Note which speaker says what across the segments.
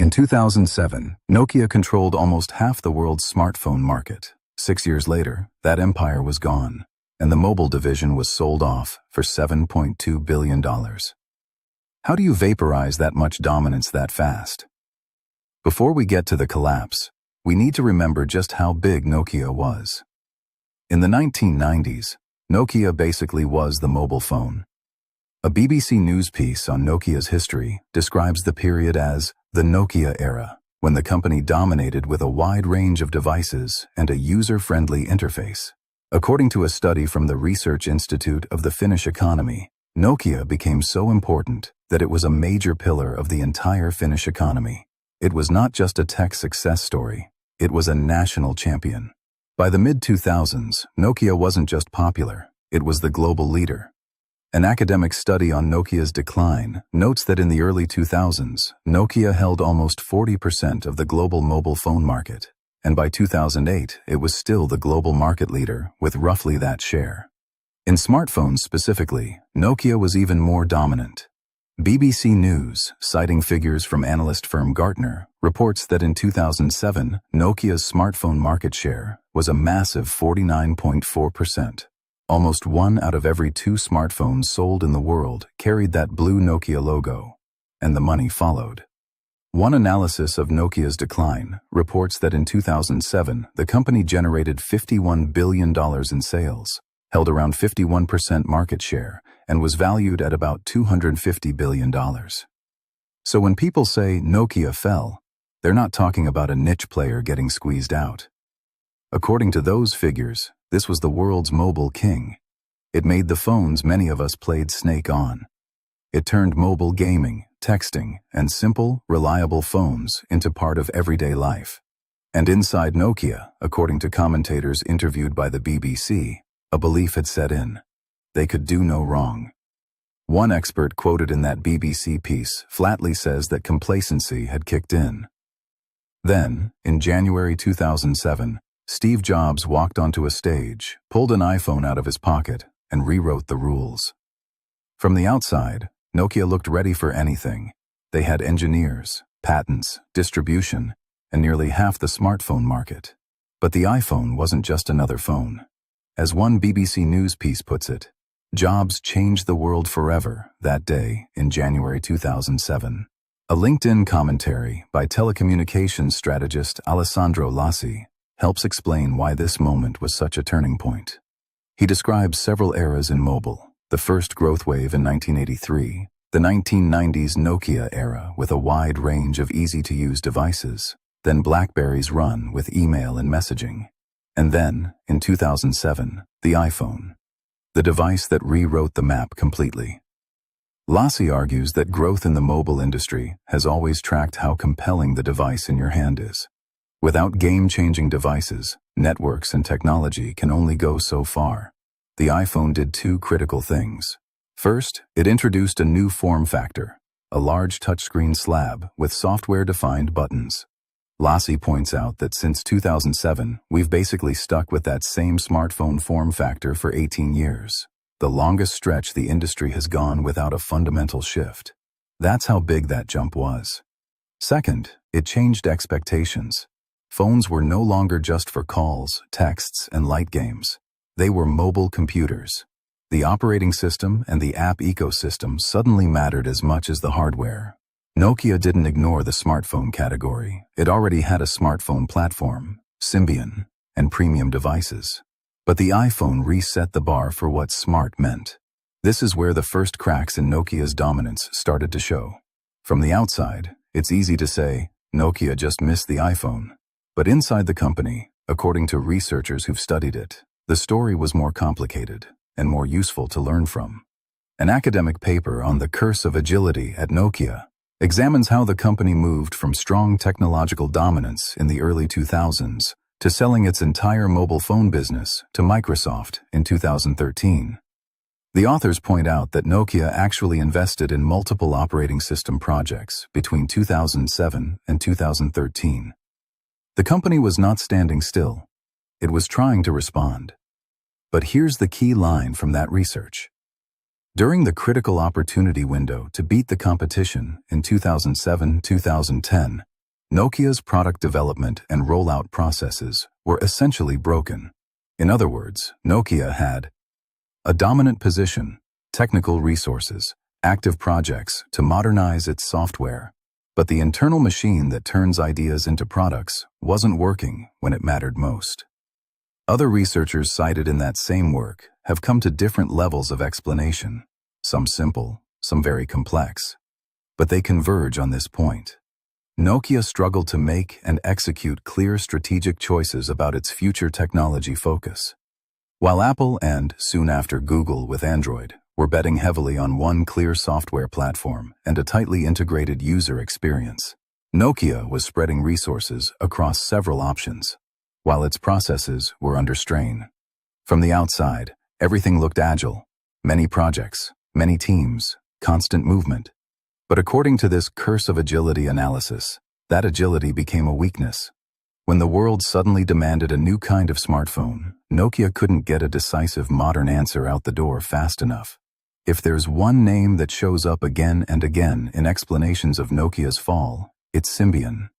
Speaker 1: In 2007, Nokia controlled almost half the world's smartphone market. 6 years later, that empire was gone, and the mobile division was sold off for $7.2 billion. How do you vaporize that much dominance that fast? Before we get to the collapse, we need to remember just how big Nokia was. In the 1990s, Nokia basically was the mobile phone. A BBC News piece on Nokia's history describes the period as the Nokia era, when the company dominated with a wide range of devices and a user-friendly interface. According to a study from the Research Institute of the Finnish economy, Nokia became so important that it was a major pillar of the entire Finnish economy. It was not just a tech success story, it was a national champion. By the mid-2000s, Nokia wasn't just popular, it was the global leader. An academic study on Nokia's decline notes that in the early 2000s, Nokia held almost 40% of the global mobile phone market, and by 2008, it was still the global market leader with roughly that share. In smartphones specifically, Nokia was even more dominant. BBC News, citing figures from analyst firm Gartner, reports that in 2007, Nokia's smartphone market share was a massive 49.4%. Almost 1 out of every 2 smartphones sold in the world carried that blue Nokia logo, and the money followed. One analysis of Nokia's decline reports that in 2007, the company generated $51 billion in sales, held around 51% market share, and was valued at about $250 billion. So when people say Nokia fell, they're not talking about a niche player getting squeezed out. According to those figures, this was the world's mobile king. It made the phones many of us played Snake on. It turned mobile gaming, texting, and simple, reliable phones into part of everyday life. And inside Nokia, according to commentators interviewed by the BBC, a belief had set in. They could do no wrong. One expert quoted in that BBC piece flatly says that complacency had kicked in. Then, in January 2007, Steve Jobs walked onto a stage, pulled an iPhone out of his pocket, and rewrote the rules. From the outside, Nokia looked ready for anything. They had engineers, patents, distribution, and nearly half the smartphone market. But the iPhone wasn't just another phone. As one BBC News piece puts it, Jobs changed the world forever that day in January 2007. A LinkedIn commentary by telecommunications strategist Alessandro Lassi helps explain why this moment was such a turning point. He describes several eras in mobile: the first growth wave in 1983, the 1990s Nokia era with a wide range of easy-to-use devices, then BlackBerry's run with email and messaging, and then, in 2007, the iPhone, the device that rewrote the map completely. Lassi argues that growth in the mobile industry has always tracked how compelling the device in your hand is. Without game-changing devices, networks and technology can only go so far. The iPhone did 2 critical things. First, it introduced a new form factor, a large touchscreen slab with software-defined buttons. Lassi points out that since 2007, we've basically stuck with that same smartphone form factor for 18 years, the longest stretch the industry has gone without a fundamental shift. That's how big that jump was. Second, it changed expectations. Phones were no longer just for calls, texts, and light games. They were mobile computers. The operating system and the app ecosystem suddenly mattered as much as the hardware. Nokia didn't ignore the smartphone category. It already had a smartphone platform, Symbian, and premium devices. But the iPhone reset the bar for what smart meant. This is where the first cracks in Nokia's dominance started to show. From the outside, it's easy to say, Nokia just missed the iPhone. But inside the company, according to researchers who've studied it, the story was more complicated and more useful to learn from. An academic paper on the curse of agility at Nokia examines how the company moved from strong technological dominance in the early 2000s to selling its entire mobile phone business to Microsoft in 2013. The authors point out that Nokia actually invested in multiple operating system projects between 2007 and 2013. The company was not standing still. It was trying to respond. But here's the key line from that research. During the critical opportunity window to beat the competition in 2007-2010, Nokia's product development and rollout processes were essentially broken. In other words, Nokia had a dominant position, technical resources, active projects to modernize its software, but the internal machine that turns ideas into products wasn't working when it mattered most. Other researchers cited in that same work have come to different levels of explanation, some simple, some very complex, but they converge on this point. Nokia struggled to make and execute clear strategic choices about its future technology focus. While Apple and, soon after, Google with Android were betting heavily on one clear software platform and a tightly integrated user experience, Nokia was spreading resources across several options, while its processes were under strain. From the outside, everything looked agile, many projects, many teams, constant movement. But according to this curse of agility analysis, that agility became a weakness. When the world suddenly demanded a new kind of smartphone, Nokia couldn't get a decisive modern answer out the door fast enough. If there's one name that shows up again and again in explanations of Nokia's fall, it's Symbian.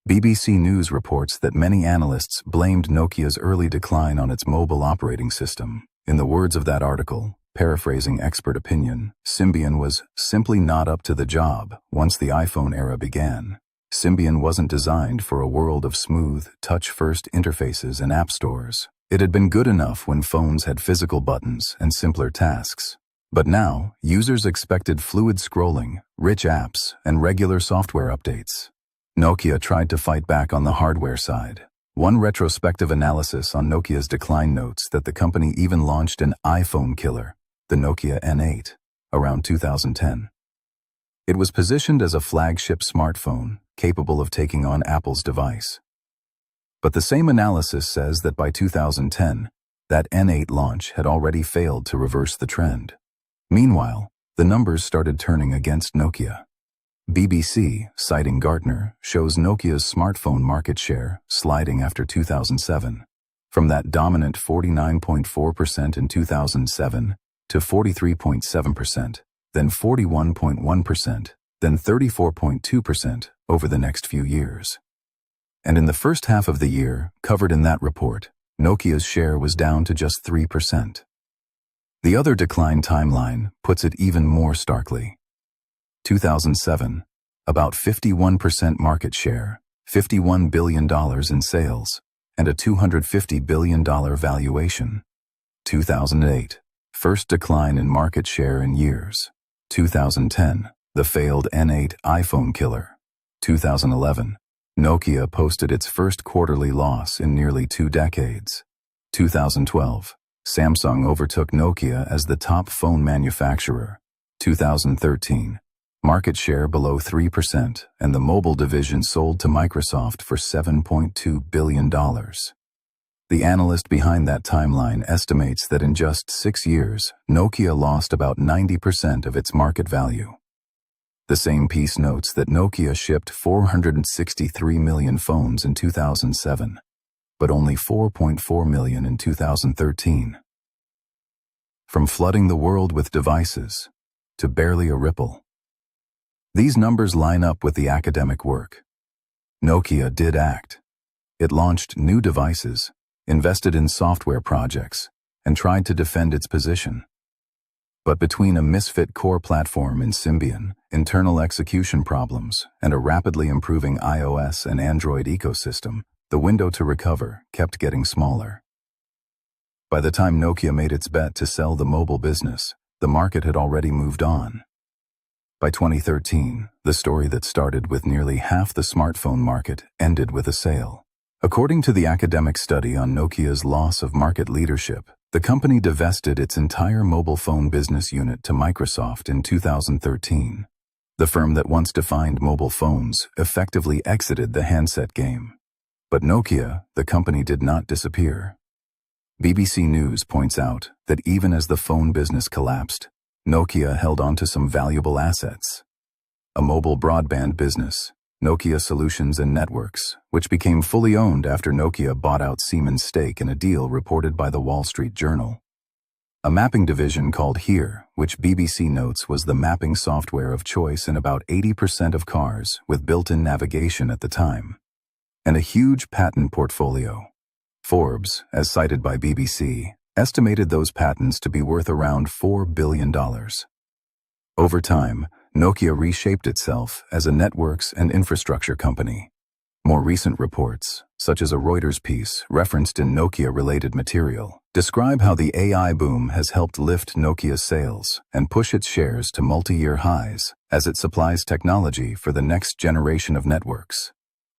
Speaker 1: BBC News reports that many analysts blamed Nokia's early decline on its mobile operating system. In the words of that article, paraphrasing expert opinion, Symbian was simply not up to the job once the iPhone era began. Symbian wasn't designed for a world of smooth, touch-first interfaces and app stores. It had been good enough when phones had physical buttons and simpler tasks. But now, users expected fluid scrolling, rich apps, and regular software updates. Nokia tried to fight back on the hardware side. One retrospective analysis on Nokia's decline notes that the company even launched an iPhone killer, the Nokia N8, around 2010. It was positioned as a flagship smartphone, capable of taking on Apple's device. But the same analysis says that by 2010, that N8 launch had already failed to reverse the trend. Meanwhile, the numbers started turning against Nokia. BBC, citing Gartner, shows Nokia's smartphone market share sliding after 2007, from that dominant 49.4% in 2007 to 43.7%, then 41.1%, then 34.2% over the next few years. And in the first half of the year, covered in that report, Nokia's share was down to just 3%. The other decline timeline puts it even more starkly. 2007, about 51% market share, $51 billion in sales, and a $250 billion valuation. 2008, first decline in market share in years. 2010, the failed N8 iPhone killer. 2011, Nokia posted its first quarterly loss in nearly 2 decades. 2012, Samsung overtook Nokia as the top phone manufacturer. 2013, market share below 3%, and the mobile division sold to Microsoft for $7.2 billion. The analyst behind that timeline estimates that in just 6 years, Nokia lost about 90% of its market value. The same piece notes that Nokia shipped 463 million phones in 2007, but only 4.4 million in 2013. From flooding the world with devices to barely a ripple. These numbers line up with the academic work. Nokia did act. It launched new devices, invested in software projects, and tried to defend its position. But between a misfit core platform in Symbian, internal execution problems, and a rapidly improving iOS and Android ecosystem, the window to recover kept getting smaller. By the time Nokia made its bet to sell the mobile business, the market had already moved on. By 2013, the story that started with nearly half the smartphone market ended with a sale. According to the academic study on Nokia's loss of market leadership, the company divested its entire mobile phone business unit to Microsoft in 2013. The firm that once defined mobile phones effectively exited the handset game. But Nokia, the company, did not disappear. BBC News points out that even as the phone business collapsed, Nokia held on to some valuable assets. A mobile broadband business, Nokia Solutions and Networks, which became fully owned after Nokia bought out Siemens' stake in a deal reported by the Wall Street Journal. A mapping division called Here, which BBC notes was the mapping software of choice in about 80% of cars with built-in navigation at the time. And a huge patent portfolio. Forbes, as cited by BBC, estimated those patents to be worth around $4 billion. Over time, Nokia reshaped itself as a networks and infrastructure company. More recent reports, such as a Reuters piece referenced in Nokia-related material, describe how the AI boom has helped lift Nokia's sales and push its shares to multi-year highs as it supplies technology for the next generation of networks.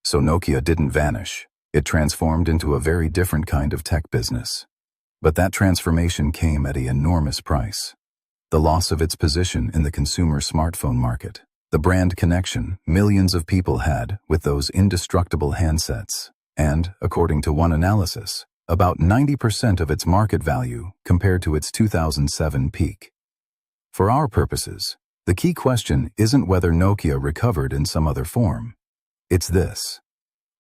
Speaker 1: So Nokia didn't vanish. It transformed into a very different kind of tech business. But that transformation came at an enormous price. The loss of its position in the consumer smartphone market. The brand connection millions of people had with those indestructible handsets. And, according to one analysis, about 90% of its market value compared to its 2007 peak. For our purposes, the key question isn't whether Nokia recovered in some other form. It's this.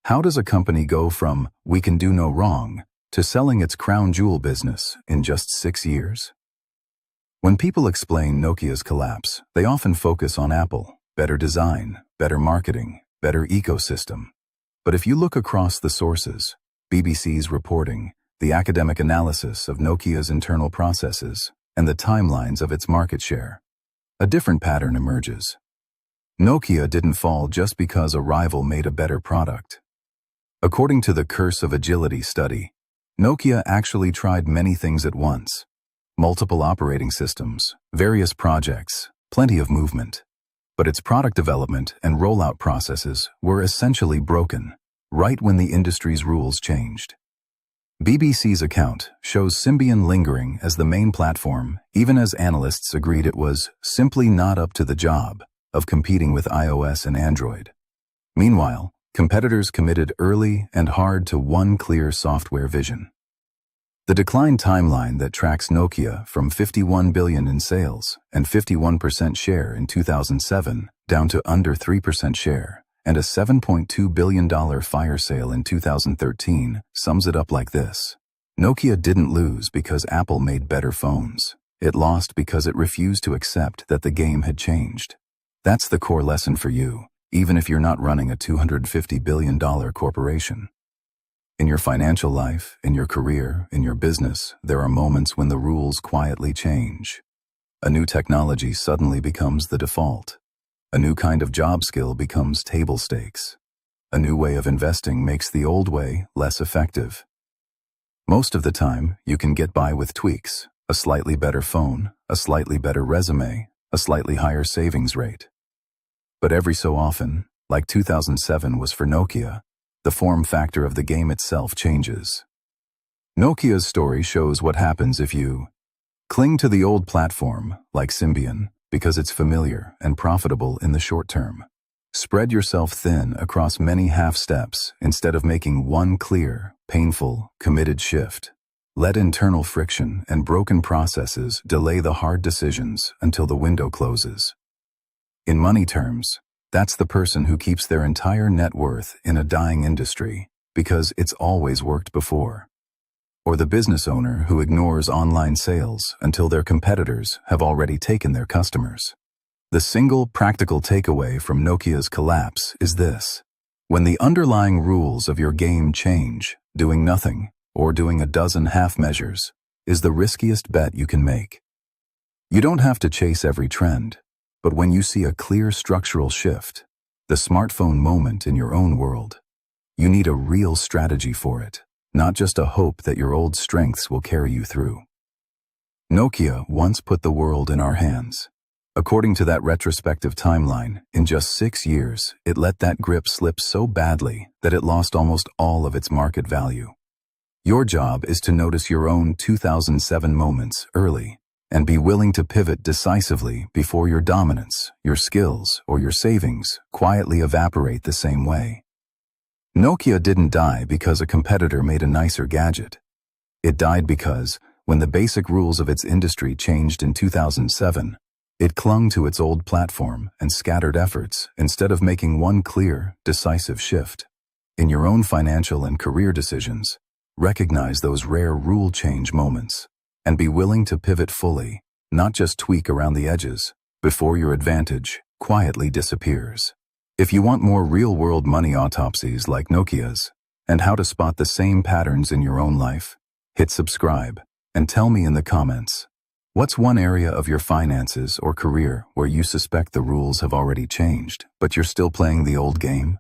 Speaker 1: How does a company go from "we can do no wrong" to selling its crown jewel business in just 6 years? When people explain Nokia's collapse, they often focus on Apple, better design, better marketing, better ecosystem. But if you look across the sources, BBC's reporting, the academic analysis of Nokia's internal processes, and the timelines of its market share, a different pattern emerges. Nokia didn't fall just because a rival made a better product. According to the Curse of Agility study, Nokia actually tried many things at once. Multiple operating systems, various projects, plenty of movement. But its product development and rollout processes were essentially broken, right when the industry's rules changed. BBC's account shows Symbian lingering as the main platform, even as analysts agreed it was simply not up to the job of competing with iOS and Android. Meanwhile, competitors committed early and hard to one clear software vision. The decline timeline that tracks Nokia from $51 billion in sales and 51% share in 2007 down to under 3% share and a $7.2 billion fire sale in 2013 sums it up like this. Nokia didn't lose because Apple made better phones. It lost because it refused to accept that the game had changed. That's the core lesson for you, even if you're not running a $250 billion corporation. In your financial life, in your career, in your business, there are moments when the rules quietly change. A new technology suddenly becomes the default. A new kind of job skill becomes table stakes. A new way of investing makes the old way less effective. Most of the time, you can get by with tweaks, a slightly better phone, a slightly better resume, a slightly higher savings rate. But every so often, like 2007 was for Nokia, the form factor of the game itself changes. Nokia's story shows what happens if you cling to the old platform, like Symbian, because it's familiar and profitable in the short term. Spread yourself thin across many half-steps instead of making one clear, painful, committed shift. Let internal friction and broken processes delay the hard decisions until the window closes. In money terms, that's the person who keeps their entire net worth in a dying industry because it's always worked before. Or the business owner who ignores online sales until their competitors have already taken their customers. The single practical takeaway from Nokia's collapse is this. When the underlying rules of your game change, doing nothing or doing a dozen half measures is the riskiest bet you can make. You don't have to chase every trend. But when you see a clear structural shift, the smartphone moment in your own world, you need a real strategy for it, not just a hope that your old strengths will carry you through. Nokia once put the world in our hands. According to that retrospective timeline, in just 6 years, it let that grip slip so badly that it lost almost all of its market value. Your job is to notice your own 2007 moments early and be willing to pivot decisively before your dominance, your skills, or your savings quietly evaporate the same way. Nokia didn't die because a competitor made a nicer gadget. It died because, when the basic rules of its industry changed in 2007, it clung to its old platform and scattered efforts instead of making one clear, decisive shift. In your own financial and career decisions, recognize those rare rule change moments. And be willing to pivot fully, not just tweak around the edges, before your advantage quietly disappears. If you want more real-world money autopsies like Nokia's, and how to spot the same patterns in your own life, hit subscribe and tell me in the comments, what's one area of your finances or career where you suspect the rules have already changed, but you're still playing the old game?